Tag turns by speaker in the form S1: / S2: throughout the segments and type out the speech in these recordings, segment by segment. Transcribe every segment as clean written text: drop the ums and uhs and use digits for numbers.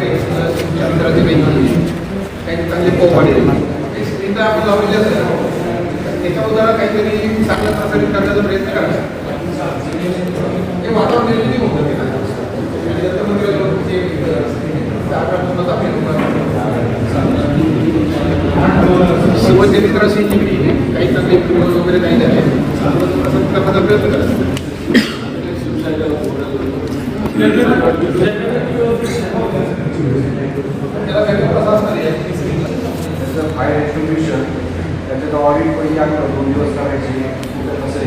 S1: चंद्राचे काही चांगले पोवाडे काही स्क्रीनला आपण लावलेले असेल त्याच्यावर काहीतरी चांगल्या प्रकारे करण्याचा प्रयत्न करायचा. हे वातावरण निर्मिती होतं शिवचरित्राशी काही चांगले वगैरे काही झाले करण्याचा प्रयत्न करायचा. त्याला काही प्रसाद फायर एक्सटिंग्विशर त्याच्यात ऑडिट पहिली आठ 2 दिवस करायची कसं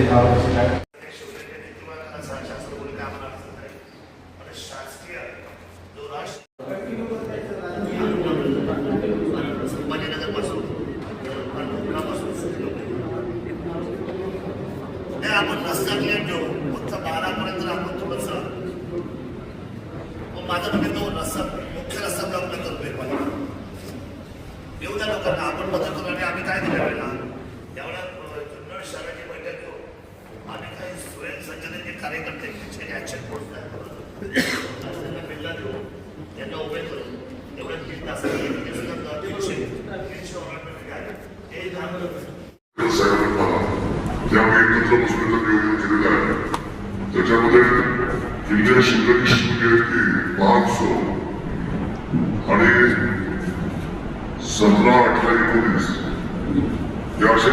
S1: काय
S2: आपण रस्ता क्लिअर ठेवू फक्त 12 आपण थोडंसं माझा म्हणजे तो रस्ता मुख्य रस्ता ब्लॉक न करतोय पण येऊ द्या लोकांना आपण मदत करू. आणि आम्ही काय दिलं वेळेला त्यावेळेला जुन्नर शहराची बैठक घेऊ आम्ही काही स्वयंसंचनेचे कार्यकर्ते त्याचे ॲक्शन फोर्स त्यांना बिल्ला देऊ त्यांना उभे करू तेवढ्या 3 तास 300 हे काम
S3: त्यामुळे एकत्र बसण्याचं नियोजन केलेलं आहे. त्याच्यामध्ये विजय शिंदे की 500 आणि 17, 18, 19 या अशा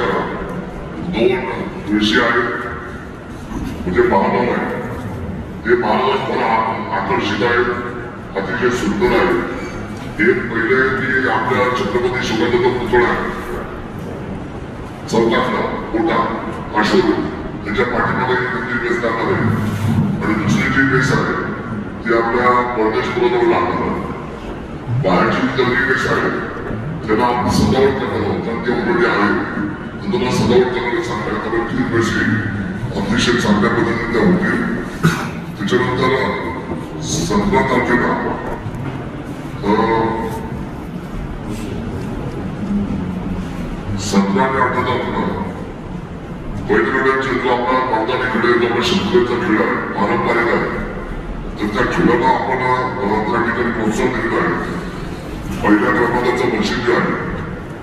S3: 2 विषय आहेत. म्हणजे महानव आहे ते महानव मला आकर्षित आहेत, अतिशय सुंदर आहे. एक पहिले की आपल्या छत्रपती शिवाजीचा पुतळा आहे चौकातला मोठा अशोक त्याच्या पाठीमागे त्यांची बेस लागणार आहे. आणि दुसरी जी बेस आहे ती आपल्या परदेशपुराजवळ लागणार आहे. बाहेरची जी बेस आहे त्याला सजावट करणार कारण ते ऑलरेडी आहे. तुम्हाला सजावट करायला सांगणार कारण ती बेसी अतिशय चांगल्या पद्धतीने त्या होतील. त्याच्यानंतर 17 तारखेला 17 आणि 18 तारखेला बैठकीचे जो आपला पावदानीकडे जो आपला शेतकऱ्याचा खेळ आहे पारंपरिक आहे तर त्या खेळाला आपण त्या ठिकाणी प्रोत्साहन दिलेलं आहे. पहिल्या क्रमांकाचं बक्षीस जे आहे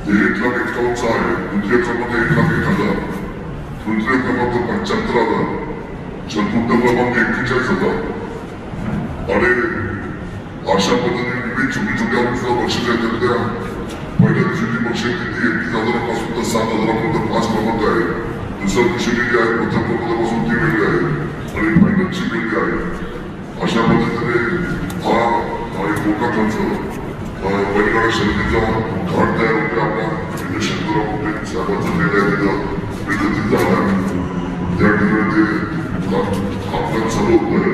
S3: ते 1,51,000 आहे. द्वितीय क्रमांक 1,01,000, तृतीय क्रमांक 75,000, चतुर्थ क्रमांक 41,000 आणि अशा पद्धतीने विविध छोटी छोट्या बक्षीस आहेत. त्या पहिल्या दिवशीची बक्षीस किती 31,000पासून तर 7,000पर्यंत 5 क्रमांक आहे. दुसऱ्या दिवशी जी आहे प्रथम क्रमांकापासून ती वेगळी आहे आणि फायनलची वेगळी आहे. अशा पद्धतीने हा एक मोठा खर्च बैलगाडा शर्यतीचा घाट तयार होते. आपला शंकरराव कुठे साहेबांचा निर्णय दिला विकसित झाला त्या ठिकाणी ते आपल्या चालू होत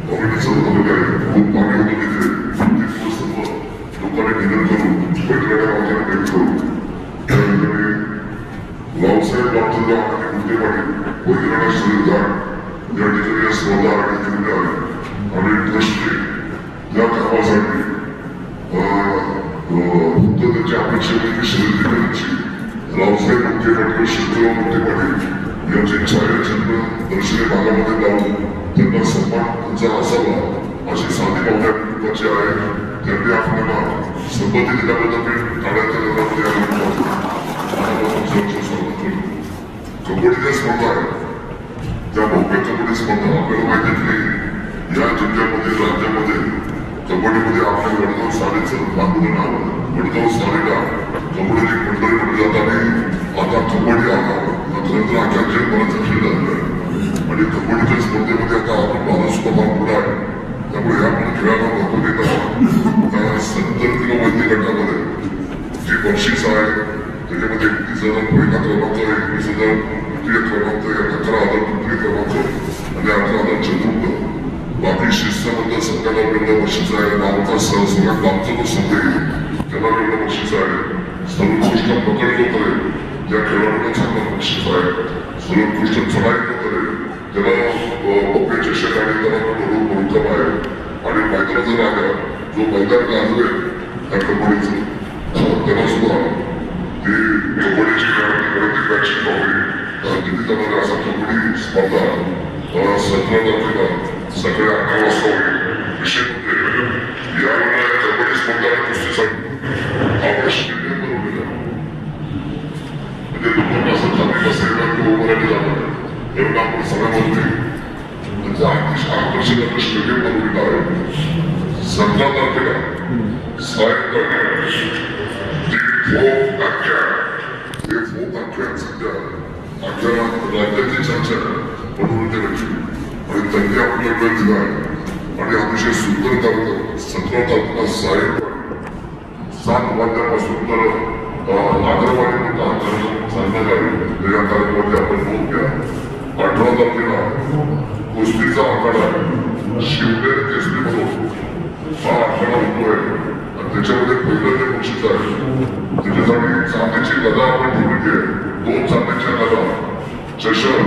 S3: कॉमेडी चालू झालेलं आहे. खूप पाणी होतं तिथे 3 दिवस सर्व लोकांनी निधन करून बैलगाड्या गावाला भेट करून त्या ठिकाणी रावसाहेब बापचंद्र आणि गुप्ते पाटील बैलगाडा शर्यतगार या ठिकाणी या स्पर्धा आयोजित केलेल्या आहेत. आणि ट्रस्टने या कामासाठी फक्त त्यांची अपेक्षा होती की शर्यती करायची. रावसाहेब गुप्ते पाटील शंकरराव गुप्ते पाटील यांचे छायाचित्र दर्शनी भागामध्ये लावून त्यांना सन्मान त्यांचा असावा अशी साधी भावना कुटुंबाची आहे. त्यांनी आपल्याला संमती दिल्याबद्दल मी टाळ्यांच्या गटामध्ये कबड्डीच्या स्पर्धा आहे त्या भव्य कबड्डी स्पर्धा आपल्याला माहिती की या जिल्ह्यामध्ये राज्यामध्ये कबड्डीमध्ये आपल्या वडगाव सालेचं बांधून नाव वडगाव सालेला कबड्डी लीग मंडळी म्हटलं जात आणि आता कबड्डी आला खरं तर अख्या जगभराचा खेळ झालेला आहे. आणि कबड्डीच्या स्पर्धेमध्ये आता आपण भारत सुद्धा भाग पुढे आहे. त्यामुळे या पण खेळाला महत्व देताना 70 किलो वैद्य गटामध्ये जी बक्षीस आहे त्याच्यामध्ये 31,000 पहिला क्रमांक, 21,000 तृतीय क्रमांक, 11,000 तृतीय क्रमांक आणि 18,000 चतुर्थ. बाकी शिस्तबद्दल संघाला वेगळं बक्षीस आहे. नावाचा सगळ्यात लांबचा जो संघ आहे त्याला वेगळं बक्षीस आहे. सर्वोत्कृष्ट पकड जो करेल त्या खेळाडूला चांगलं बक्षीस आहे. सर्वोत्कृष्ट चढाई जो करेल त्याला भव्य चषक आणि त्याला मोठं आहे. आणि मैदानाचा राजा जो मैदान गाजवेल त्या कबड्डीचं त्याला सुद्धा ती कबड्डीची गणती मॅचची ट्रॉफी किती जणांना असा कबड्डी स्पर्धा 17 तारखेला सगळ्या 11 वाजता होईल. विषय म्हणजे यावेळेला एवढं आपण सगळ्यामध्ये म्हणजे अतिशय आकर्षक स्टेडियम बनवलेलं आहे. 17 तारखेला सायंकाळी फोक आख्यान सध्या आपल्या राज्याची चर्चा मनोरंजनाची आणि त्यांनी आपल्याला वेळ दिला आहे आणि अतिशय सुंदर कार्यक्रम 17 तारखेला सायंकाळी 7 वाजल्यापासून तर आदरवाडीपर्यंत हा कार्यक्रम चालणार आहे. या कार्यक्रमामध्ये आपण नोंद घ्या. 18 तारखेला कुस्तीचा आखाडा शिवनेर केसरी म्हणून हा आखाडा होतोय आणि त्याच्यामध्ये पहिलं जे बक्षीस आहे त्याच्यासाठी चांदीची गदा आपण ठेवलेली आहे. 2 चांदीच्या गदा, चषक,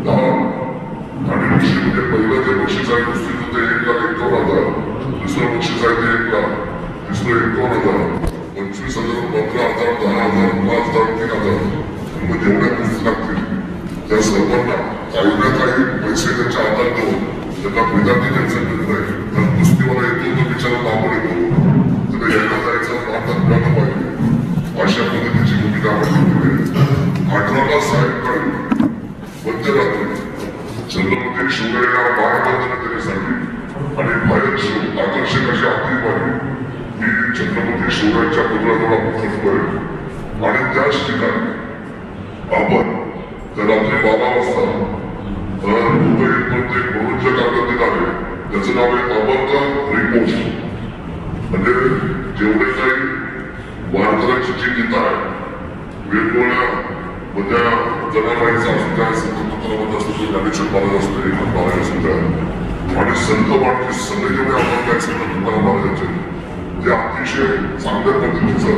S3: धाव आणि कुस्तीमध्ये पहिलं जे बक्षीस आहे कुस्तीचं ते 1,51,000, दुसरं बक्षीस आहे ते 1 लाख, तिसरं 51,000, 25,000, 15,000, 10,000, 5,000, 3,000. मग जेवढ्या कुस्ती लागतील त्या सर्वांना काही ना काही पैसे त्यांच्या हातात देऊन त्यांना विद्यार्थी द्यायचा निर्णय. तर कुस्तीवाला येतो तो बिचारा लांबून येतो, त्याला यायला जायचं भारतात मिळालं पाहिजे अशा पद्धतीची भूमिका आपण घेतली आहे. 18ला सायंकाळी मध्यरात्री छत्रपती शिवरायांना मानवंदना देण्यासाठी आणि बाहेर आकर्षक अशी आगीवाणी ही छत्रपती शिवरायांच्या पुतळ्याजवळ आपण करतोय आणि त्याच ठिकाणी आपण तर रात्री 12 वाजता मुंबईमध्ये मनोरंजन कार्यक्रम आहे. त्याचं नाव आहे अमरनाथ रिपोर्ट. म्हणजे जेवढे काही वारकऱ्यांची जी गीता आहे वेगवेगळ्या म्हणजे जनाबाईचा असू द्या, संत असू द्या, ज्ञानेश्वर महाराज असू द्या, एकनाथ महाराज असू द्या आणि संत वाटते सगळे जेवढे आपण काय संत तुकाराम महाराजांचे ते अतिशय चांगल्या पद्धतीचं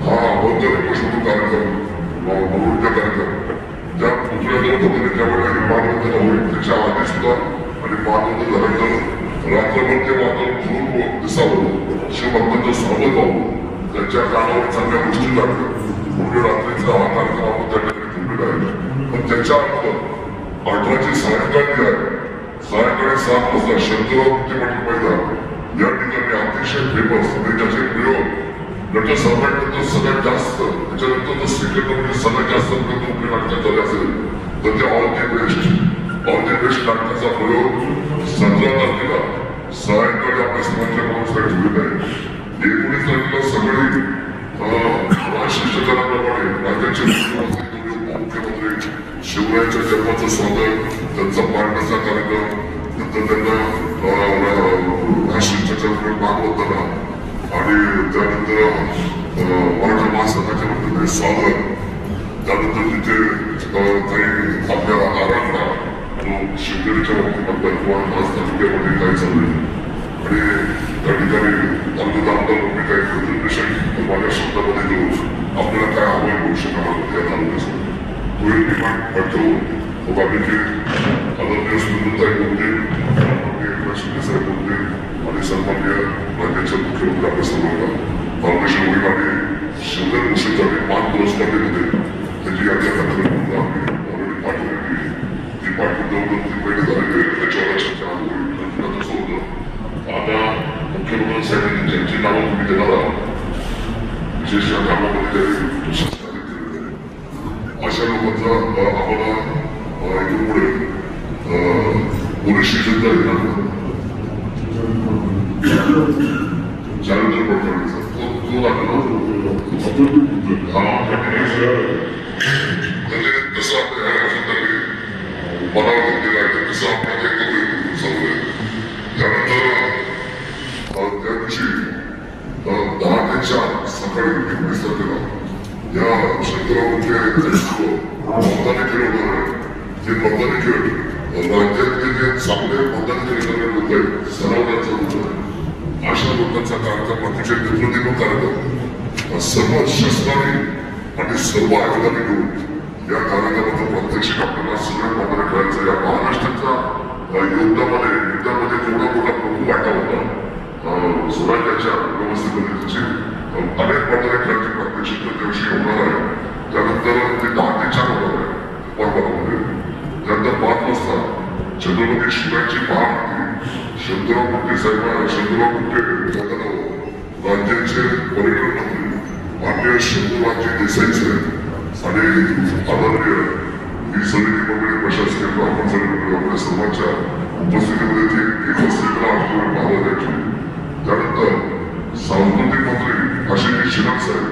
S3: हा अभंग रिपोर्ट कार्यक्रम मनोरंजन कार्यक्रम त्या पुतळ्याजवळ पद्धतीने ज्यावेळी काही मानवंदना होईल त्याच्या आधी सुद्धा आणि मानवंदन झाल्यानंतर रात्रभर ते वातावरण फिरून दिसावं, शिवभक्तांचं स्वागत व्हावं, त्यांच्या कानावर चांगल्या गोष्टी लागल्या. पूर्ण रात्रीचा हा कार्यक्रम आपण त्या ठिकाणी ठेवलेला आहे. पण त्याच्या अगोदर 18ची सायंकाळी आहे. सायंकाळी 7 वाजता शंकरराव कुस्ती मैदान या ठिकाणी अतिशय फेमस म्हणजे ज्याचे प्रयोग नट सहभाग सगळ्यात जास्त त्याच्यानंतर जर सेकंड म्हणजे सगळ्यात जास्त प्रयोग नाटकात झाले असेल तर ते ऑल द बेस्ट नाटकाचा प्रयोग 17 तारखेला सायंकाळी आपल्या सर्वांच्या माणूसाठी ठेवलेला आहे. 19 तारखेला सगळे शिष्टाचाराप्रमाणे राज्याचे मुख्यमंत्री शिवरायांच्या जन्माचं स्वागत, त्यांचा पाळण्याचा कार्यक्रम, नंतर त्यांना शिष्टाचाराप्रमाणे मानवंदना आणि त्यानंतर मराठा महासंघाच्या वतीने स्वागत, त्यानंतर तिथे काही आपल्या आराखडा तो शिवनेरीच्या बाबतीत किंवा आज तालुक्यामध्ये काय चालू आणि त्या ठिकाणी अगदी आमदार म्हणून काही प्रेझेंटेशन माझ्या शब्दामध्ये देऊन आपल्याला काय हवं भविष्यकाळामध्ये या तालुक्यासाठी तो एक डिमांड पाठवून मग आम्ही ते आदरणीय सुंदरताई बोलते, एकनाथ शिंदेसाहेब बोलते आणि सन्मान्य राज्याच्या मुख्यमंत्री आपल्या सर्वांना फाउंडेशन वडील आणि शिवराय भूषण झाले 5 पुरस्कार दिले. त्याची यादी आता आम्ही ऑलरेडी पाठवलेली ती पाठवून जाऊन ती पहिले झालेली आहे. त्याच्यावर चर्चा होईल तसं होतं. आता मुख्यमंत्री साहेबांनी ज्यांची नावं तुम्ही देणार आहात विशेष या कामामध्ये अशा लोकांचा आम्हाला इथून पुढे पोलीस स्टेशनचा देणार चारित्र प्रकरणाचा तो लागला तसं आपल्या मनावर दिला आहे तसं आपल्याला चालू त्यानंतर त्या दिवशी 10 ते 4 सकाळी 19 तारखेला या शंकररावचे मतदानी खेळ होणार आहे. ते मतदानी खेळ राज्यातले जे चांगले मतदानी खेळ करणारे लोक आहेत सराव त्यांचा होत आहे. अशा लोकांचा कार्यक्रम अतिशय नेतृत्व कार्यक्रम सर्व शस्त्राने आणि सर्व आयोगाने घेऊन या कार्यक्रमाचं प्रात्यक्षिक आपल्याला सगळ्या प्रमाणे करायचं. या महाराष्ट्राच्या युद्धामध्ये जेवढा मोठा प्रमुख वाटा होता स्वराज्याच्या व्यवस्थित पद्धतीची अनेक प्रकारे खेळाची प्रात्यक्षिक त्या दिवशी होणार आहे. त्यानंतर ते 10 ते 4 होणार आहे परवामध्ये. त्यानंतर 5 वाजता छत्रपती शिवरायांची महाआरती शंकरराव कुंटे साहेब शंकरराव कुंटे राज्याचे पर्यटन मंत्री माननीय शंभूरावजी देसाई साहेब आणि आदरणीय ही समिती मंडळी प्रशासकीय ब्राह्मण समिती आपल्या सर्वांच्या उपस्थितीमध्ये ती एकत्रितला आठवण पाहावं द्यायची. त्यानंतर सांस्कृतिक मंत्री आशिष शेलार साहेब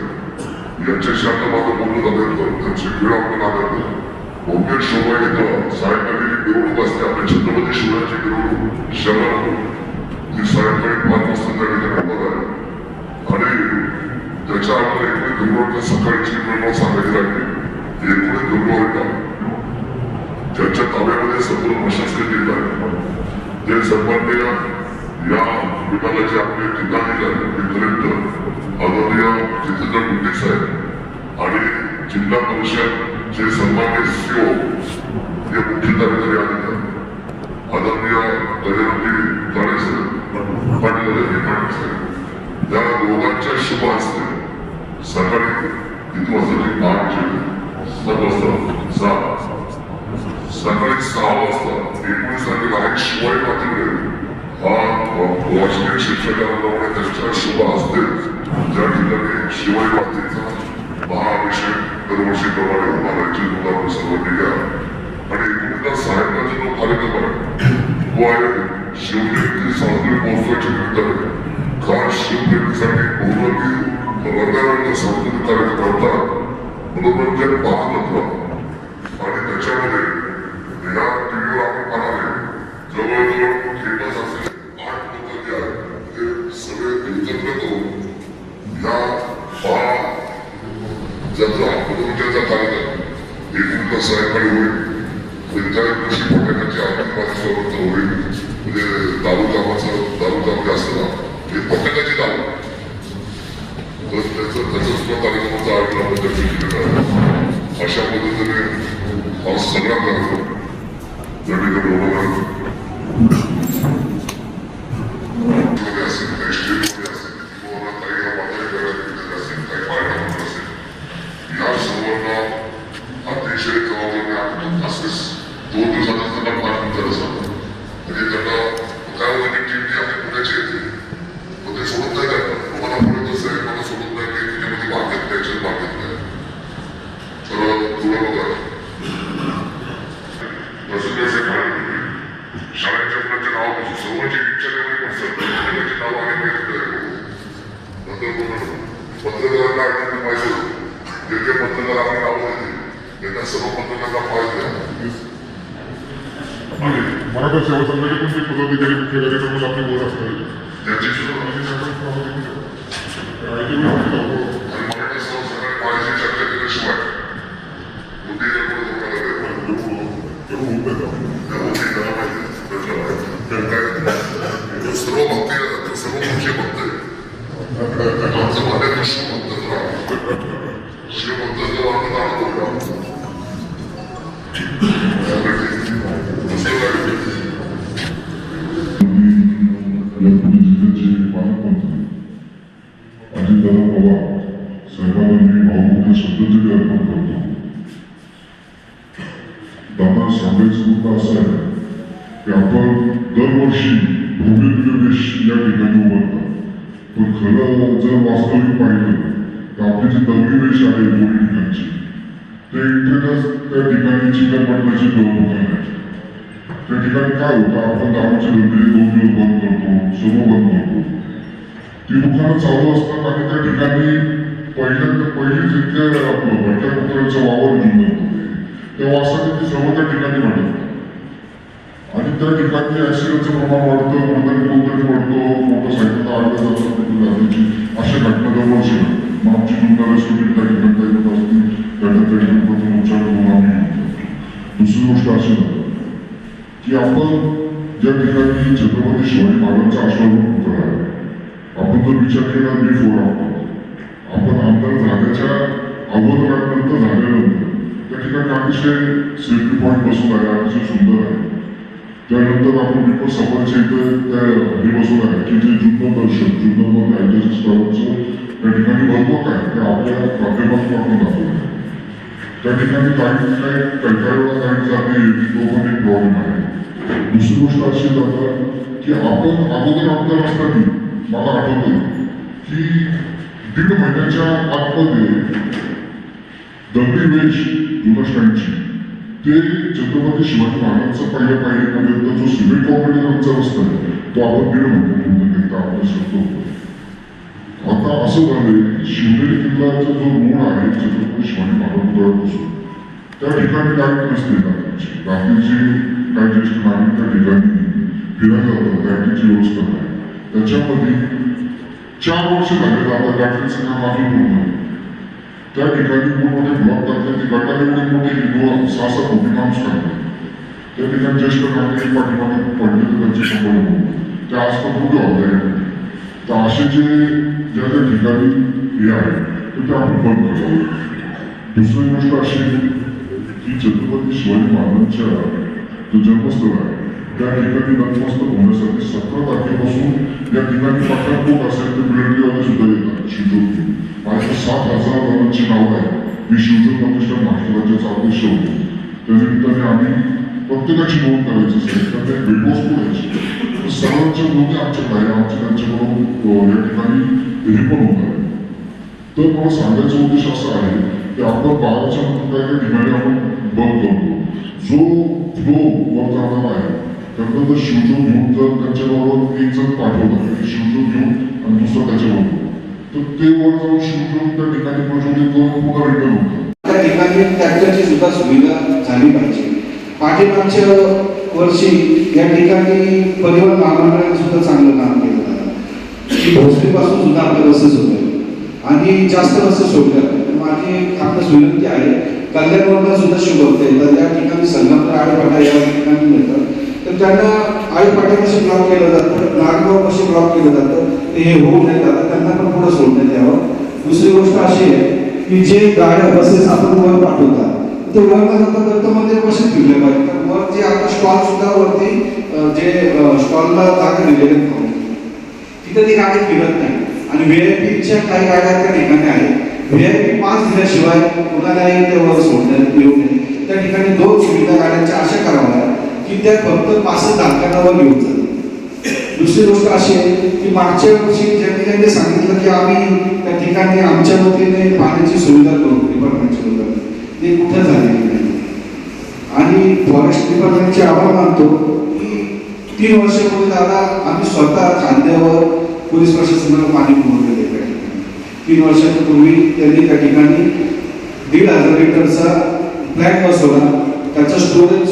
S3: यांच्याशी आता माझं बोलणं झाल्यानंतर त्यांची वेळ आपण आल्यानंतर भव्य शोभा येतं सायंकाळी मिरवणूक असते आपल्या छत्रपती शिवरायांची मिरवणूक शहरातून ती सायंकाळी 5 वाजता त्या ठिकाणी होणार आहे. आणि त्याच्या अगोदर 19 फेब्रुवारीच्या सकाळची मिरवणूक सांगायची राहिली. 19 फेब्रुवारीला त्यांच्या ताब्यामध्ये संपूर्ण प्रशासकीय केलं आहे. ते सन्माननीय या विभागाचे आपले जिल्हाधिकारी कलेक्टर आदरणीय जितेंद्र गुंडे साहेब आणि जिल्हा परिषदचे सन्माननीय सीओ हे मुख्य कार्यकारी अधिकारी आदरणीय गजाननजी काळे साहेब पाटील साहेब या दोघांच्या शुभ हस्ते सकाळी किती वाजताची 7 वाजता सकाळी 6 वाजता 19 तारखेला एक शिवाय पाटील हा वाचनीय शिक्षकांना त्यांच्या शुभ हस्ते ज्या ठिकाणी शिवाय पाटीलचा महाअभिषेक दरवर्षीप्रमाणे होणार आहे आपण सर्वांनी घ्या. आणि एकूणच साहेबांचा जो कार्यक्रम आहे तो आहे शिवजयंती सांस्कृतिक महोत्सवाच्या निमित्ताने. काल शिवजयंतीसाठी बहुवर्गीय रंगारंग सांस्कृतिक कार्यक्रम होता. मनोरंजन पाहत आणि त्याच्यामध्ये या टीव्हीवर आपण पाहणारे जवळजवळ फेमस असलेले 8 लोक जे आहेत ते सगळे एकत्र करून या ज्याचा मनोरंजनाचा कार्यक्रम एकूण सायंकाळी होईल. त्या दिवशी फटाक्याची आरती माझ्यासोबत होईल. म्हणजे दारू कामामध्ये असताना हे फटाक्याची दारू तर त्याचा सुद्धा कार्यक्रमाचा आयोजन आपण त्या दिवशी केलेला आहे. अशा पद्धतीने हा सगळा कार्यक्रम त्या ठिकाणी होणार असेल, काही स्टेजमध्ये असेल किंवा काही वाटाणे करायला असेल, काही पार्ट्या असेल, या सर्वांना अतिशय जबाबदारी आपण असेच 2 दिवसातच त्यांना फार नंतर असतात. म्हणजे त्यांना काय होतं की टीम आपली पुण्याची येते मग ते सोडत नाही काय तुम्हाला पुढे कसं आहे मला सोडत नाही की त्याच्यामध्ये भाग घेत नाही याच्यात भाग घेत नाही. तर तुला बघा बसण्याचे कारण शाळेच्या मुलांच्या नावापासून सर्वांची इच्छा देणारी पण सर्वांची नावं आणि माहिती नंतर पत्रकारांना आठवण माहिती होतं जे जे पत्रकार आपली नावं देते त्यांना सर्व पत्रकारांना पाहिजे.
S4: आणि मराठा सेवा संघाचे पण ते पदाधिकारी मुख्य कार्यक्रमाला आपली बोल असणार
S3: त्यांची सुद्धा आणि मराठा सेवा संघाने पाहिजे चर्चा केल्याशिवाय मोदी सर्व भक्ती सर्व मुख्य भक्त आहे आमचं माझ्या शिवभक्त शिवभक्त अजितदादा पवार साहेबांना मी भावपूर्ण श्रद्धांजली अर्पण करतो. दादा सांगायचं मुद्दा असा आहे की आपण दरवर्षी भव्य वेश या ठिकाणी उभारतात पण खरं जर वास्तविक पाहिलं तर आपली जी दगडी वेश आहे दोन्ही ठिकाणची ते एकट्याच त्या ठिकाणी चिकनपटणाची दुकान आहे. त्या ठिकाणी काय होतं आपण दारूचे धंदे 2 दिवस बंद करतो सर्व बंद करतो. ती दुकानं चालू असतात आणि त्या ठिकाणी पहिली जितक्या आपलं भट्ट्या कुत्र्यांचा वावर घेऊन जातो त्या वासाने ती सर्व त्या ठिकाणी वाढत आणि त्या ठिकाणी ॲक्सिडेंटचं प्रमाण वाढतं कोणतरी पडतो मोटरसायकलला आडलं जातं तिथून जाण्याची अशा घटना दरवर्षी मग आमची दुकानं सुरू त्या ठिकाणी येत असतील त्या ठिकाणी उच्चार करून आम्ही दुसरी गोष्ट अशी की आपण ज्या ठिकाणी छत्रपती शिवाजी महाराजांचा आश्रम पुतळा आहे आपण जर विचार केला बिफोर आपण आमदार झाल्याच्या अगोदर आणि नंतर झाल्यानंतर त्या ठिकाणी अतिशय सेल्फी पॉईंट बसून आहे अतिशय सुंदर आहे. त्यानंतर आपण बिफोर सफरच्या इथं त्या हे बसून आहे की जे जुन्नर दर्शन जुन्नरमध्ये ऐतिहासिक स्थळांचं त्या ठिकाणी महत्त्व काय ते आपल्या माध्यमातून आपण दाखवलं. त्या ठिकाणी काही वेळा काही जाते तो पण एक प्रॉब्लेम आहे. दुसरी गोष्ट अशी जातात की आपण अगोदर आमदार असताना मला आठवतं की 1.5 महिन्याच्या आतमध्ये दगडी वेश जुन्नर स्टँडची
S4: ते छत्रपती शिवाजी महाराजांचा पहिल्या पायरीपर्यंत जो सिमेंट कॉम्प्लेक्स आमचा रस्ता आहे तो आपण दीड महिन्यापर्यंत आपण शकतो. आता असं झालंय की शिवनेरी किल्ल्याचा जो रोड आहे छत्रपती शिवाजी महाराजांपासून त्या ठिकाणी लाईट नसते रात्रीची काही ज्येष्ठ नागरिक त्या ठिकाणी फिरायला जातात, लाईटीची व्यवस्था नाही. त्याच्यामध्ये 4 वर्ष झाले आता लाईटीचं काम अजून होत नाही. त्या ठिकाणी मोठमोठे ब्लॉक टाकले, ते गटार एवढे मोठे की 6-7 कोटी माणूस काढले. त्या ठिकाणी ज्येष्ठ नागरिक पाठीमागे पडले तर त्यांचे शंभर होते त्या आसपास कुठे होते. तर असे ज्या त्या ठिकाणी हे आहे तर ते आपण बंद करावं. दुसरी गोष्ट अशी की छत्रपती शिवाजी महाराजांच्या जो जन्मस्थळ आहे त्या ठिकाणी नतमस्तक होण्यासाठी 17 तारखेपासून या ठिकाणी पठाणकोट असेल तर मिलिटरीवाले सुद्धा येतात शिवजोत. माझ्या 7,000 जणांची नावं आहेत मी शिवजोत प्रतिष्ठान महाराष्ट्राच्या आदेश होतो. त्या निमित्ताने आम्ही प्रत्येकाची नोंद करायची असेल तर ते भेटवस्तू द्यायची. सर्वांच्या नोंदी आमच्याकडे आहे, आमच्या त्यांच्याकडून या ठिकाणी हे पण होत आहे. तर मला सांगायचा उद्देश असा आहे की आपण 12च्या नंतर काही ठिकाणी आपण बंद करतो. जो फ्लो वर जाणार आहे त्यांना जर शिवजोत घेऊन जर त्यांच्याबरोबर एक जण पाठवतात शिवजोत घेऊन आणि दुसरं त्याच्याबरोबर तर ते वर जाऊन शिवजोत त्या ठिकाणी प्रज्वलित करून पुन्हा रिटर्न होतं.
S1: त्या ठिकाणी ट्रॅक्टरची सुद्धा सुविधा झाली पाहिजे. पाठीमागच्या वर्षी या ठिकाणी परिवहन महामंडळाने सुद्धा चांगलं काम केलं आहे. भोसरीपासून सुद्धा आपल्या बसेस होत्या आणि जास्त बसेस सोडल्या. माझी आपल्यास विनंती आहे कल्याणवरला सुद्धा शिवभक्त येतात त्या ठिकाणी संगमनेर आळेपाटा या ठिकाणी मिळतात तर त्यांना आळेपाट्यापाशी ब्लॉक केलं जातं, नागगावपाशी ब्लॉक केलं जातं. ते हे होऊन नाही जातं त्यांना पण पुढे सोडण्यात यावं. दुसरी गोष्ट अशी आहे की जे गाड्या बसेस आपण वर पाठवतात ते वर जातात दत्तमध्ये बसेस फिरले पाहिजे. तर वर जे आता स्टॉल सुद्धा वरती जे स्टॉलला जागा दिलेले तिथे ती गाडी फिरत नाही आणि व्हीआयपीच्या काही गाड्या त्या ठिकाणी आहेत. व्हीआयपी पास दिल्याशिवाय कुणालाही ते वर सोडण्यात येऊ नये. त्या ठिकाणी 2 सुविधा गाड्यांच्या अशा कराव्या की त्या फक्त पास दाखल्यावर घेऊन जातात. दुसरी गोष्ट अशी आहे की मागच्या वर्षी ज्यांनी सांगितलं की आम्ही त्या ठिकाणी आमच्या वतीने पाण्याची सुविधा करू डिपार्टमेंटची वतीने ते कुठे झालेली नाही. आणि फॉरेस्ट डिपार्टमेंटचे आभार मानतो की 3 वर्षापूर्वी दादा आम्ही स्वतः खांद्यावर पोलीस प्रशासनाला पाणी पुरवलेले त्या ठिकाणी. 3 वर्षापूर्वी त्यांनी त्या ठिकाणी 1,500 लिटरचा प्लॅन बसवला. त्याचं स्टोरेज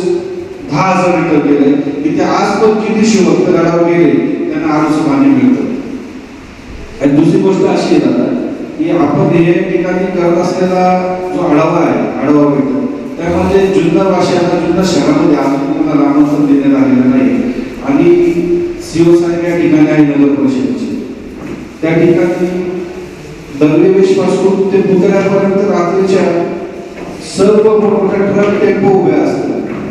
S1: 10,000 लिटर केले की ते आज पण किती शिवभक्त गडावर गेले त्यांना आरोचं पाणी मिळतं. आणि दुसरी गोष्ट अशी आहे दादा की आपण हे ठिकाणी करत असलेला जो आढावा आहे आढावा भेटतो त्यामध्ये जुन्नर भाषा आता जुन्नर शहरामध्ये अजून कोणाला आमंत्रण देण्यात आलेलं नाही. आणि सीओ साहेब या ठिकाणी आहे नगर परिषदेचे त्या ठिकाणी दगडेवेश पासून ते पुतळ्यापर्यंत रात्रीच्या सर्व मोठमोठ्या ट्रक टेम्पो उभे असतात.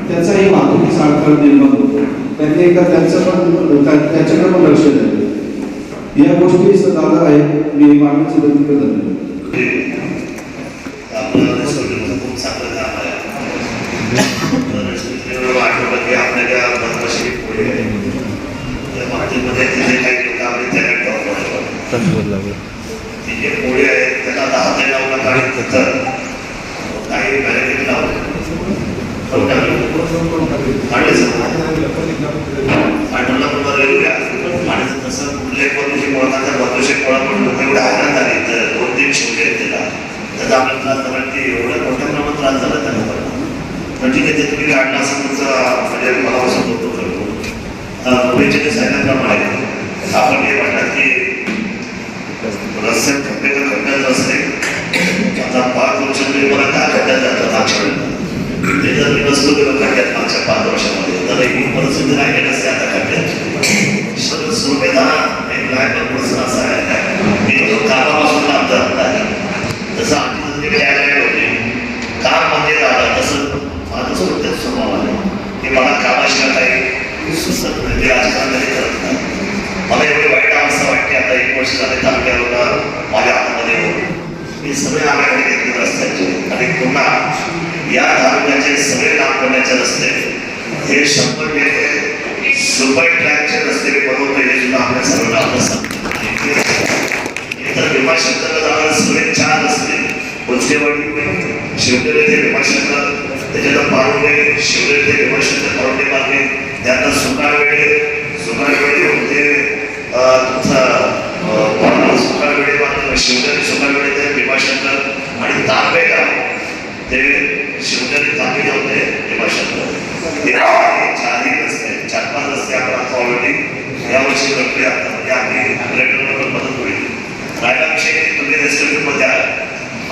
S1: त्याचाही वाहतुकीचा अडथळा निर्माण होतो. त्यांनी एकदा त्याच्याकडे पण लक्ष द्यावे. या गोष्टी दादा आहेत मी मागणीचं विनंती करतो.
S2: खूप चांगलं काम आहे. आपल्याला बनवाशी पुढे मातीमध्ये तिथे काही लोक आपले त्याला ती जे पोळी आहेत त्याला 10 ते 9 लाख काही बॅरिकेड लावले आणि तसं कुठले पण मुळाचा बदोशेक मुळा पण लोक एवढे आनंद आले तर 2-3 शिवले त्याला त्याचा आपला त्रास झाला की एवढ्या मोठ्या प्रमाणात त्रास झाला त्या लोकांना. पण ठीक आहे ते तुम्ही काढणं असं तुमचा म्हणजे मला असं होतो करतो. पुढेचे जे सांगितल्याप्रमाणे आपण हे म्हणतात की रस्त्यात खड्ड्यात असते. आता 5 वर्षांपूर्वी मला 10 खड्ड्यात जातात मागच्या ते जर मी नसतो गेलो खड्ड्यात मागच्या 5 वर्षामध्ये तर ही परिस्थिती राहिली नसते आता खड्ड्यात. सुरुवातीला एक लायबल असा आहे की तो कामापासून लांब जात नाही. जसं आमची तयारी होती काम म्हणजे झालं तसं माझं स्वतःच स्वभाव आहे की मला कामाशिवाय काही सुचत नाही. ते राजकारण कधी करत नाही. मला एवढी वाईट अवस्था वाटते आता 1 वर्ष झाले तालुक्याला माझ्या हातामध्ये होते मी सगळे आम्याकडे घेतले रस्त्याचे आणि पुन्हा या तालुक्याचे सगळे काम करण्याचे रस्ते हे 100% सुपर ट्रॅकचे रस्ते बनवतो हे सुद्धा आपल्या सर्वांना आपलं सांगतो. इतर भीमाशंकरला जाणारे सगळे 4 रस्ते कोचेवाडी शिवनेरी ते भीमाशंकर त्याच्यानंतर पारुंडे शिवरे ते भीमाशंकर पारुंडे मार्गे त्यानंतर सुकाळवेळे होते तुमचा सुकाळवेळे मार्ग शिवनेरी सुकाळवेळे ते भीमाशंकर आणि तांबे गाव ते शिवनेरी तांबे गाव ते भीमाशंकर हे चारही रस्ते 4-5 रस्ते आपण आता ऑलरेडी यावर्षी करतोय आता म्हणजे आपली पर्यटनाला पण मदत होईल. राहिला विषय तुम्ही रेस्टॉरंटमध्ये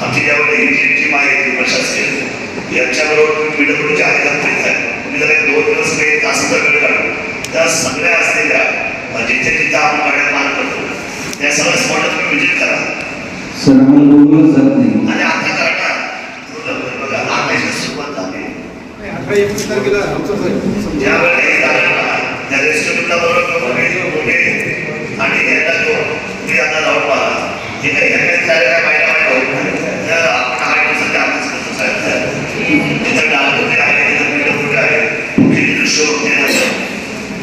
S2: आमची ज्यावेळी ही टीम आहे प्रशासकीय यांच्याबरोबर पीडब्ल्यूच्या अधिकारी आहेत. तुम्ही जर 2 दिवस काही तासाचा वेळ काढून त्या सगळ्या असलेल्या जिथे जिथे आपण गाड्या मार्ग करतो त्या सगळ्या स्पॉटला तुम्ही व्हिजिट करा.
S1: सर आम्हाला बोलवलं जात नाही.
S2: आणि आता करा ना बघा आता याची सुरुवात झाली. ज्यावेळी त्या रेस्टॉरंटला बरोबर आणि याला जो तुम्ही आता जाऊन पहा हे काही काय महिला आपण 8 दिवसाच्या आतच करतो साहेब. तिथं डाळगुटे आहे तिथं पिठपुटे आहे तिथे दृश्य होते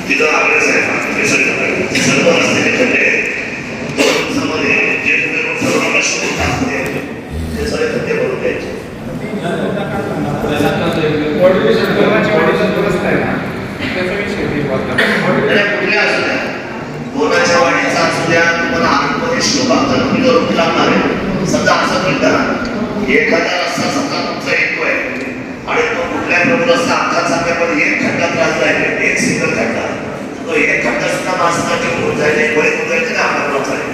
S2: तिथं आपले साहेब सर्व रस्ते खड्डे 2 दिवसामध्ये जे तुम्ही सर्व शोधून टाकते ते सगळे खड्डे भरून द्यायचे. कुठल्या असू द्या बोराच्या वाडीचा असू द्या तुम्हाला आतमध्ये शोभांतर तुम्ही जर रूट लागणार आहे समजा असं म्हणता एखादा रस्ता समजा तुमचा येतोय आणि तो कुठल्या प्रमुख रस्ता अख्खा चांगला पण एक खड्डा त्रास जाईल एक सिंगल खड्डा तो एक खड्डा सुद्धा माणसाचे होऊन जाईल बरेच होऊन जायचे ना आपल्याला आहे.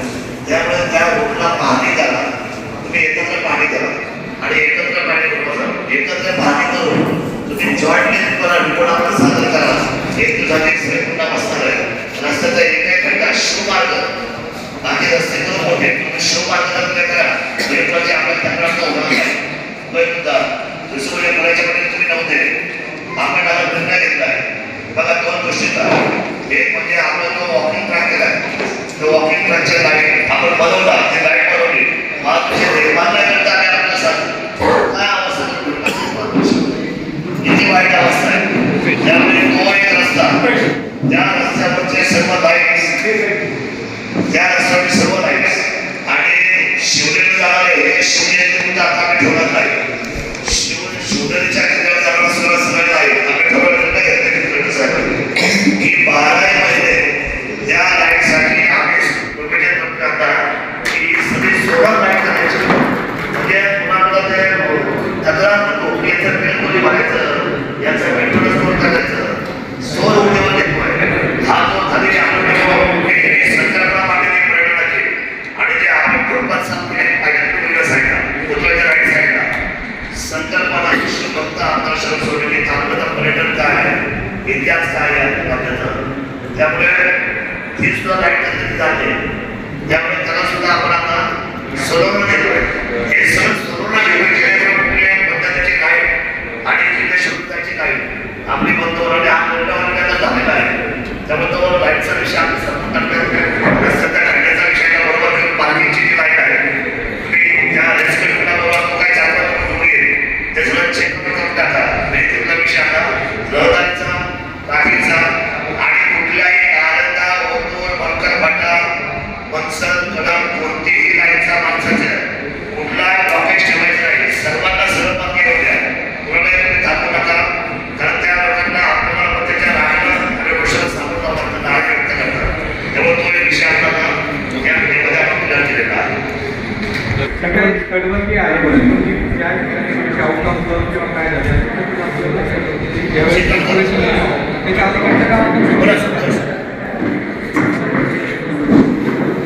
S2: त्यामुळे त्या रोडला पाहणी करा तुम्ही एकत्र पाहणी करा आणि एकत्र पाहणी करून एकत्र पाहणी करून तुम्ही जॉईंटली रिपोर्ट आपला सादर करा. 1 दिवसाची पुन्हा बसणार आहे रस्त्याचा एक खड्डा शिवमार्ग बाकी रस्ते दोन मोठे शिवमार्ग करा म्हणजे आपल्या तक्रारचा होणार नाही. मुद्दा दुसरे करायच्या मध्ये तुम्ही नव्हते आपण आता निर्णय घेतलाय बघा 2 गोष्टीचा. एक म्हणजे आपण जो वॉकिंग ट्रॅक केलाय तो वॉकिंग ट्रॅकचे लाईट आपण बनवला ते लाईट बनवली महाराष्ट्राचे देखभाल नाही करता आले आपल्याला सांग काय अवस्था किती वाईट अवस्था आहे. त्यामुळे तो एक रस्ता त्या रस्त्यावरचे सर्व लाईट्स त्या रस्त्यावरचे सर्व लाईट्स आणि शिवनेरी जाणारे हे शिवनेरी आता आम्ही ठेवणार नाही. शिवनेरीच्या किल्ल्यावर जाणारा सगळं लाईट आम्ही ठरवलेलं घेतलं की 12 महिने त्या लाईटसाठी आम्ही प्रोव्हिजन करता की सगळी 16 लाईट करायची म्हणजे कुणाला ते तक्रार नको की याचं बिल कोणी भरायचं याचं बिल कोणी स्टोर करायचं सौर ऊर्जेवर येतोय हा जो झालेली आपण सरकारला मागणी पर्यटनाची आणि जे आपण थोडंफार सांगते आयडेंटिफिकेशन साईडला पुतळ्याच्या राईट साईडला संकल्पना फक्त आकर्षण सोडलेली तालुक्याचं पर्यटन काय आहे इतिहास काय आहे राज्याचा. त्यामुळे ती सुद्धा लाईट तिथे जाते त्यामुळे त्याला सुद्धा आपण आता सोडवून घेतोय. हे सण सोडवून घेण्याच्या कुठल्या पद्धतीची लाईट आणि किल्ले शुल्काची लाईट आपली बंदोबस्ती हा मोठा वर्गाचा झालेला आहे. त्यामुळे तो लाईटचा विषय आम्ही संपूर्ण सध्या टाकण्याचा विषय बरोबर पार्किंगची जी लाईट आहे तुम्ही त्या रेस्टॉरंटला बरोबर काय 4-5 लोक येईल ते सगळं चेक करून टाका. तिथला विषय आता रहदारीचा ट्रॅफिकचा आणि कुठल्याही नालंदा ओतूर बंकरपाटा वत्सल कदम कोणतीही लाईटचा माणसाच्या कुठलाही ब्लॉकेज ठेवायचं नाही. सर्वांना सरळ मार्गे येऊ द्या कोणालाही तुम्ही थांबू नका कारण त्या लोकांना आपल्याला त्याच्या राहणं आणि गोष्ट सांगून आपण नाराज व्यक्त करतात. त्यामुळे तो एक विषय आपल्याला या मध्ये आपण क्लिअर केलेला आहे.
S5: सगळ्यात कडवंती आहे म्हणजे त्या ठिकाणी आउटकम किंवा काय झालं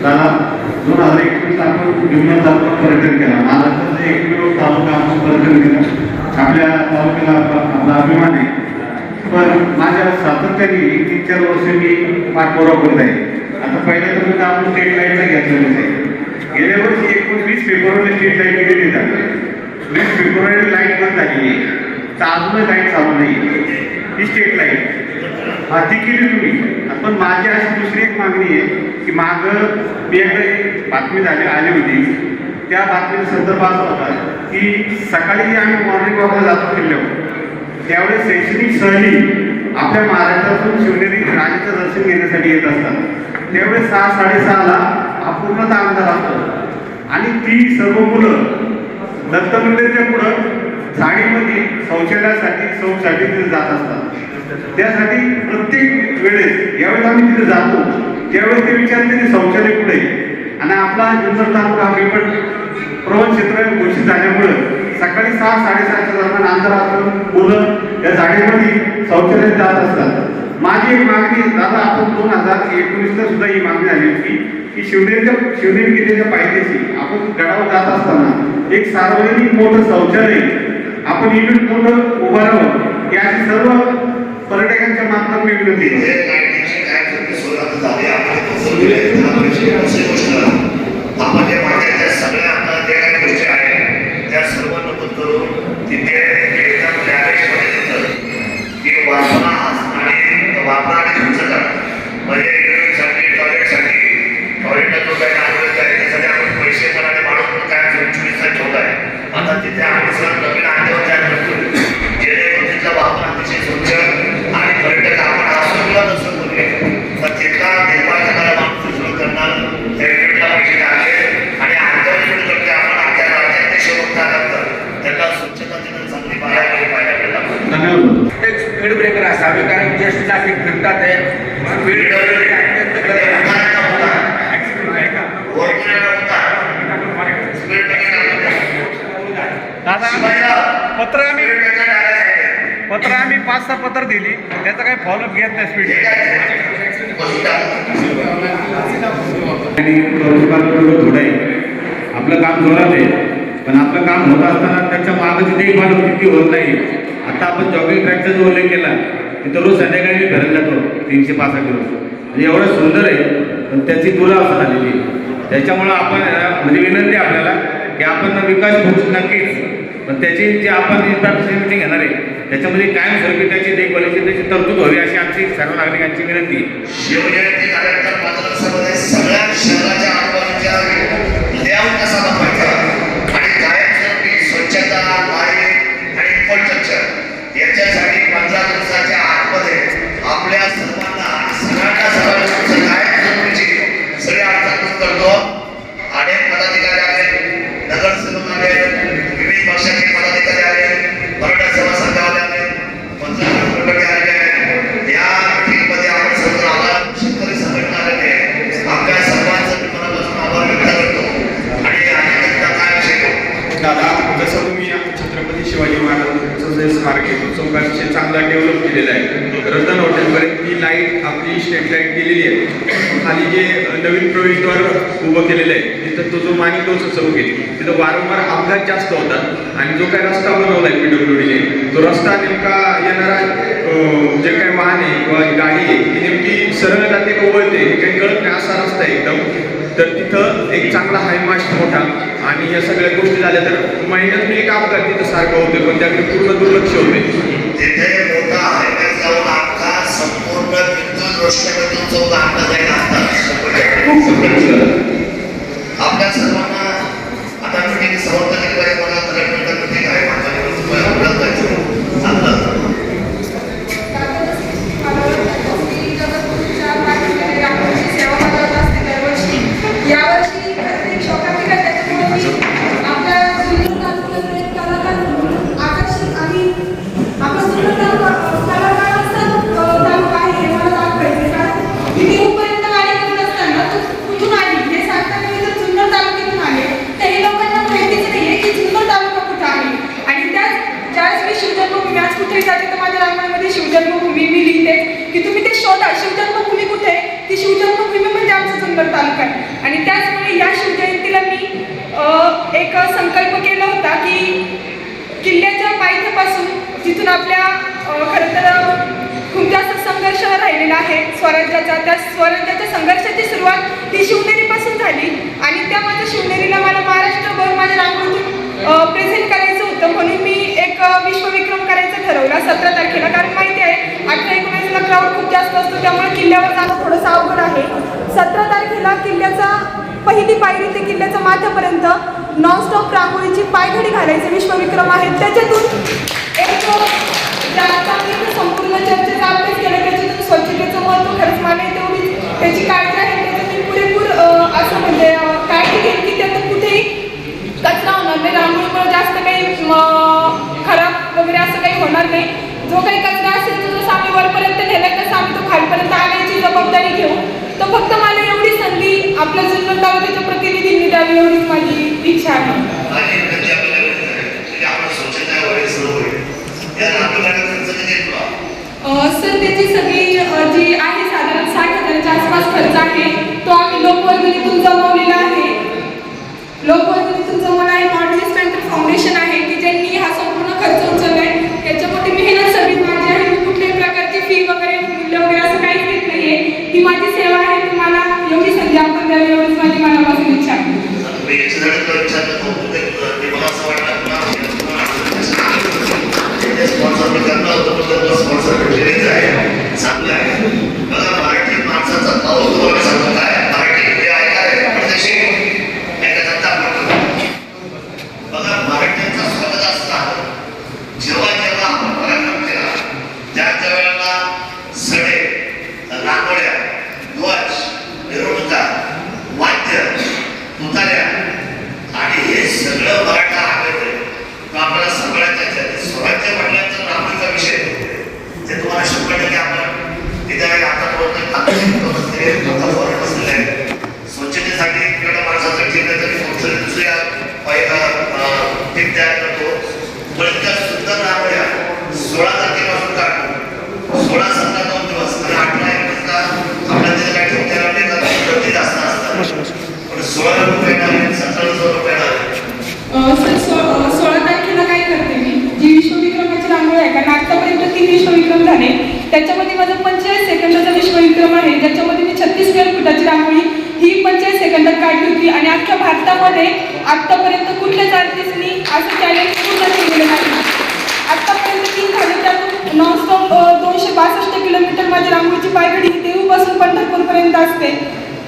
S6: दादा 2021 आपण जुन्नर तालुका पर्यटन केला. महाराष्ट्राचं एकमेव तालुका आपण पर्यटन केलं. आपल्या तालुक्याला आपला अभिमान आहे. पण माझ्या सातत्याने 3-4 वर्ष मी पाठपुरावा करत आहे. आता पहिल्या तर आपण स्टेट लाईटला घेतलेलं आहे. गेल्या वर्षी 20 फेब्रुवारीला स्ट्रीट लाईट गेली जाते. 20 फेब्रुवारी लाईट बंद झालेली आहे. तर अजूनही लाईट चालू नाही ही स्टेट लाईट ती केली तुम्ही. पण माझी अशी दुसरी एक मागणी आहे की मागं मी एकदा बातमी आली होती त्या बातमीचा संदर्भ असा होता की सकाळी आम्ही मॉर्निंग वॉकला जातो किल्ल्यावर त्यावेळेस शैक्षणिक सहली आपल्या महाराष्ट्रातून शिवनेरी राजाचं दर्शन घेण्यासाठी येत असतात. त्यावेळेस 6-6:30ला अपूर्णता अंधार असतो आणि ती सर्व मुलं दत्त मंदिराच्या पुढं साडीमध्ये शौचालयासाठी शौचसाठी तिथे जात असतात. त्यासाठी प्रत्येक वेळेस ज्यावेळेस आम्ही तिथे जातो त्यावेळेस ते विचारते की शौचालय कुठे आहे. आणि आपला जुन्नर तालुका हा बिकट प्रवण क्षेत्र घोषित झाल्यामुळं सकाळी 6-6:30च्या दरम्यान अंतरातून मुलं या झाडीमध्ये शौचालयात जात असतात. माझी एक मागणी दादा, आपण 2019ला सुद्धा ही मागणी झाली होती की शिवनेरी किल्ल्याच्या पायथ्याशी आपण गडावर जात असताना एक सार्वजनिक मोठं शौचालय आपण युनिट मोठं उभारावं याची सर्व पर्यटकांच्या माध्यमातून मी विनंती केली.
S2: आपण जे माझ्या सगळ्या आता जे काही गोष्टी आहेत त्या सर्व नमूद करून तिथे एकदम लॅवेशमध्ये देतं की वापरा आणि खर्च करा. म्हणजे टॉयलेटला जो काही लागत आहे त्यासाठी आपण पैसे पण आणि माणूस पण काय 24 ठेवला आहे. आता तिथे आम्ही सर नवीन आणल्यावर त्या करतो जेणेकरून तिथला वापर अतिशय स्वच्छ आणि पर्यटक आपण आसुरला नसून करूया. तर तिथला निर्माण करणारा माणूस सुरू करणार त्या युनिटला पैसे टाकले आणि आमच्या युनिट आपण आपल्या राज्याध्यक्ष बघता त्यांना स्वच्छता तिथं चांगली पाहायला मिळाला.
S6: धन्यवाद.
S5: एक स्पीड ब्रेकर असावे, कारण ज्येष्ठ नागरिक फिरतात
S6: पत्र आम्ही 5-6 पत्र दिली, त्याचा काही फॉलोअप घेत नाही स्पीड. थोडं आहे आपलं काम जोरात आहे, पण आपलं काम होत असताना त्याच्या मागची देखभाल किती होत नाही. आता आपण जॉगिंग ट्रॅकचा जो उल्लेख केला तिथं रोज संध्याकाळी मी फिरायला जातो 365 दिवस. म्हणजे एवढं सुंदर आहे, पण त्याची दुरावस्था झालेली आहे. त्याच्यामुळं आपण म्हणजे विनंती आपल्याला की आपण विकास होऊ नक्कीच, पण त्याची जी आपण इन्फ्रास्ट्रक्चर मिटिंग घेणार आहे त्याच्यामध्ये कायमस्वरूपी त्याची देखभालीची त्याची तरतूद व्हावी अशी आमची सर्व नागरिकांची विनंती आहे.
S2: शिवजयंती झाल्यानंतर मात्र सगळ्या शहराच्या आजूबाजूच्या लेआउट कसा बनवायचा आणि कायमस्वरूपी स्वच्छता, लाईट आणि इन्फ्रास्ट्रक्चर याच्यासाठी 15 दिवसाच्या आतमध्ये आपल्या सर्वांना कायमस्वरूपीची सगळी अडचण दूर करतो. अनेक पदाधिकारी आले, नगरसेवक आले, विविध पक्षाचे पदाधिकारी आले, मराठा सेवा संघावाले आले, मंत्री आलेले आहेत. या मीटिंगमध्ये आपण सर्व आभार शेतकरी संघटना आलेले आपल्या सर्वांचं मी मनापासून आभार व्यक्त करतो. आणि काय विषय
S5: दादा, जसं तुम्ही छत्रपती शिवाजी महाराजांचं जे स्मारक आहे तो अतिशय चांगला डेव्हलप केलेला आहे. रतन हॉटेलपर्यंत ती लाईट आपली स्ट्रीट लाईट केलेली आहे. खाली जे नवीन प्रवेशद्वार उभं केलेलं आहे तिथं तो जो माणिकचा चौक आहे तिथं वारंवार अपघात जास्त होतात. आणि जो काही रस्ता बनवला आहे PWDने तो रस्ता नेमका येणारा जे काही वाहन आहे किंवा गाडी आहे ती नेमकी सरळ जाते का वळते हे काही कळत नाही असा रस्ता आहे एकदम. तर तिथं एक चांगला हायमास्ट मोठा आणि या सगळ्या गोष्टी झाल्या तर महिन्यात एक अपघात तिथं सारखं होते, पण त्याकडे पूर्ण दुर्लक्ष होते.
S2: तिथे मोठा हायवे जाऊन अपघात संपूर्ण विद्युत रोषणामधून चौक आणला जाईल आपल्या सर्वांना. आता मीटिंग समाप्त केली पाहिजे. मला कलेक्टर मीटिंग आहे
S7: यावर्षी प्रत्येक शौकाधिकार त्याच्यामुळे आपल्या जुन्नर तालुक्यात आकर्षित आणि आपला जुन्नर तालुका आहे हे मला दाखवायचे. कारण तिथे उपर्यंत गाडी करत असताना तो कुठून आली हे सांगताना मी जर जुन्नर तालुक्यातून आले तर हे लोकांना माहितीच नाही आहे की जुन्नर तालुका कुठं आहे. आणि त्याच ज्यावेळेस मी शिवजन्मभूमी आज कुठेही जाते तर माझ्या रांगोळीमध्ये शिवजन्मभूमी मी लिहिते की तुम्ही ते शोधा शिवजन्मभूमी कुठे आहे. ती शिवजन्मभूमी म्हणजे आमचा जुन्नर तालुका आहे. आणि त्याचमुळे या शिवजयंतीला मी एक संकल्प केला होता की किल्ल्याच्या पायथ्यापासून जिथून आपल्या खरं तर खूप जास्त संघर्ष राहिलेला आहे स्वराज्याचा, त्या स्वराज्याच्या संघर्षाची सुरुवात ही शिवनेरीपासून झाली. आणि त्या माझ्या शिवनेरीला मला महाराष्ट्रभर माझ्या रांगोळीतून प्रेझेंट करायचं होतं. म्हणून मी एक विश्वविक्रम करायचं ठरवला 17 तारखेला. कारण माहिती आहे 18-19ला क्राऊड खूप जास्त असतो, त्यामुळे किल्ल्यावर जाणं थोडंसं अवघड आहे. 17 तारखेला किल्ल्याचा पहिली पायरी ते किल्ल्याच्या माथ्यापर्यंत नॉनस्टॉप रांगोळीची पायघडी घालायचे विश्वविक्रम आहे. त्याच्यातून एक संपूर्ण चर्चेचा अभ्यास केला. त्याच्यातून स्वच्छतेचं महत्त्व खरंच मला तेवढी त्याची काळजी आहे. त्याच्यात मी पुरेपूर असं म्हणजे काळजी घेईन की त्यातून कुठेही कचरा होणार नाही. रांगोळीमुळे जास्त काही द्यावी एवढीच माझी इच्छा आहे.
S2: आणि विनंती आपल्याला एवढीच आहे की आपण स्वच्छता वगैरे सर्व होईल. या नाटकाला खर्च किती येतो?
S7: सर त्याची सगळी जी आहे साधारण 60,000च्या आसपास खर्च आहे. तो आम्ही लोकवर्गणीतून जमवलेला आहे. लोकवर्गणीतून जमवला आहे. मॉडेलिस्ट पॅन्थर फाउंडेशन आहे की ज्यांनी हा संपूर्ण खर्च उचललाय. याच्यामध्ये मेहनत सगळी माझी आहे. मी कुठल्याही प्रकारची फी वगैरे मूल्य वगैरे असं काहीच घेत नाहीये. ही माझी सेवा आहे. तुम्हाला एवढी संधी आपण द्यावी एवढीच माझी मनापासून इच्छा आहे.
S2: मी याच्यासाठी तुला विचारलं होतं की मला असं वाटलं स्पॉन्सर मी करणार होतो पण स्पॉन्सर भेटलेलीच आहे. चांगलं आहे. बघा मराठी माणसाचा भाव तुम्हाला सांगतो काय मराठी हे ऐकाय परदेशी ऐकायचा बघा मराठ्यांचा स्वागत असतात. जेव्हा जेव्हा आपण पराक्रम केला त्या वेळेला सडे रांगोळ्या ध्वज मिरवणुका वाद्य तुताऱ्या आणि हे सगळं मराठा आठवते. आपल्याला सगळ्यात स्वराज्य म्हटल्यानंतर रामाचा विषय ते तुम्हाला 100% आपण तिथे आता फॉरेन बसलेले आहे. स्वच्छतेसाठी किंवा माणसाचं ठिकाण तरी कुठलं दुसऱ्या टीम तयार करतो. पण त्या सुंदर रांगोळ्या 16 तारखेपासून काढतो. 16, 17, 2 दिवस आणि 18 एप्रिलला आपल्या तिथे काय ठेवते जास्त असतात. पण 16 रुपये 17 रुपये
S7: सर 16 तारखेला काय करते मी जी विश्वविक्रमाची रांगोळी आहे कारण आतापर्यंत 3 विश्वविक्रम झाले. त्याच्यामध्ये माझा 45 सेकंदाचा विश्वविक्रम आहे ज्याच्यामध्ये मी 36 स्क्वेअर फुटाची रांगोळी ही 45 सेकंदात काढली होती. आणि अख्ख्या भारतामध्ये आतापर्यंत कुठल्याच आर्टिस्टनी असं चॅलेंज पूर्ण केलेलं नाही. आतापर्यंत 3 झाले त्यातून नॉनस्टॉप 262 किलोमीटर माझी रांगोळीची पायघडी देहूपासून पंढरपूरपर्यंत असते.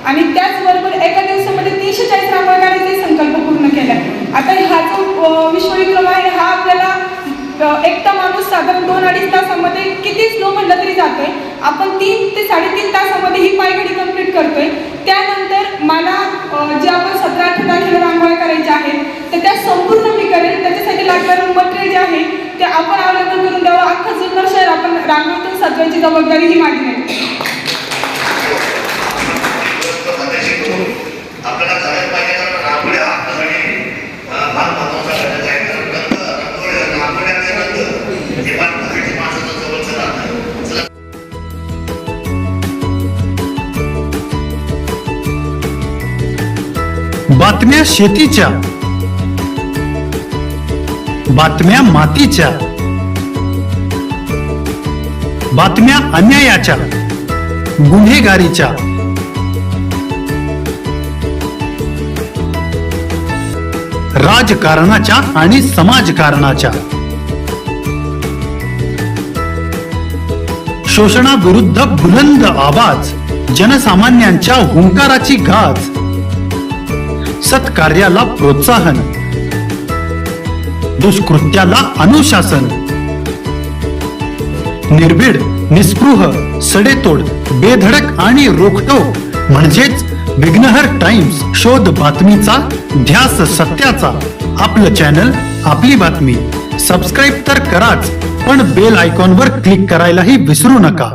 S7: आणि त्याचबरोबर एका दिवसामध्ये 340 रांगोळ्या काढायचे संकल्प पूर्ण केला. आता हा जो विश्वविक्रम आहे हा आपल्याला एकटा माणूस साधारण 2-2.5 तासामध्ये किती स्लो म्हटलं तरी जातोय. आपण 3 ते 3.5 तासामध्ये ही पायघडी कंप्लीट करतोय. त्यानंतर मला जे आपण 17-18 तारखेला रांगोळ्या करायच्या आहेत तर त्या संपूर्ण मी करेल. त्याच्यासाठी लागणारं मटेरियल जे आहे ते आपण अवेलेबल करून द्यावं. अख्खं जुन्नर शहर आपण रांगोळीतून सजवायची जबाबदारी ही माझी नाही.
S2: आपल्याला करायला पाहिजे कारण रांगोळ्या आपल्यासाठी फार महत्वाचा घटक आहे. रांगोळ्या आणि रंग हे फार मराठी माणसाचं जवळचं राहतं. चला
S8: बातम्या शेतीच्या, बातम्या मातीच्या, बातम्या अन्यायाच्या, गुन्हेगारीच्या, राजकारणाच्या आणि समाजकारणाच्या, शोषणाविरुद्ध बुलंद आवाज, जनसामान्यांच्या हुंकाराची गाज, सत्कार्याला प्रोत्साहन, दुष्कृत्याला अनुशासन, निर्भीड, निस्पृह, सडेतोड, बेधडक आणि रोखटोक म्हणजेच विघ्नहर टाइम्स. शोध बातमीचा, ध्यास सत्याचा. आपलं चॅनल, आपली बातमी. सबस्क्राईब तर कराच पण बेल आयकॉनवर क्लिक करायलाही विसरू नका.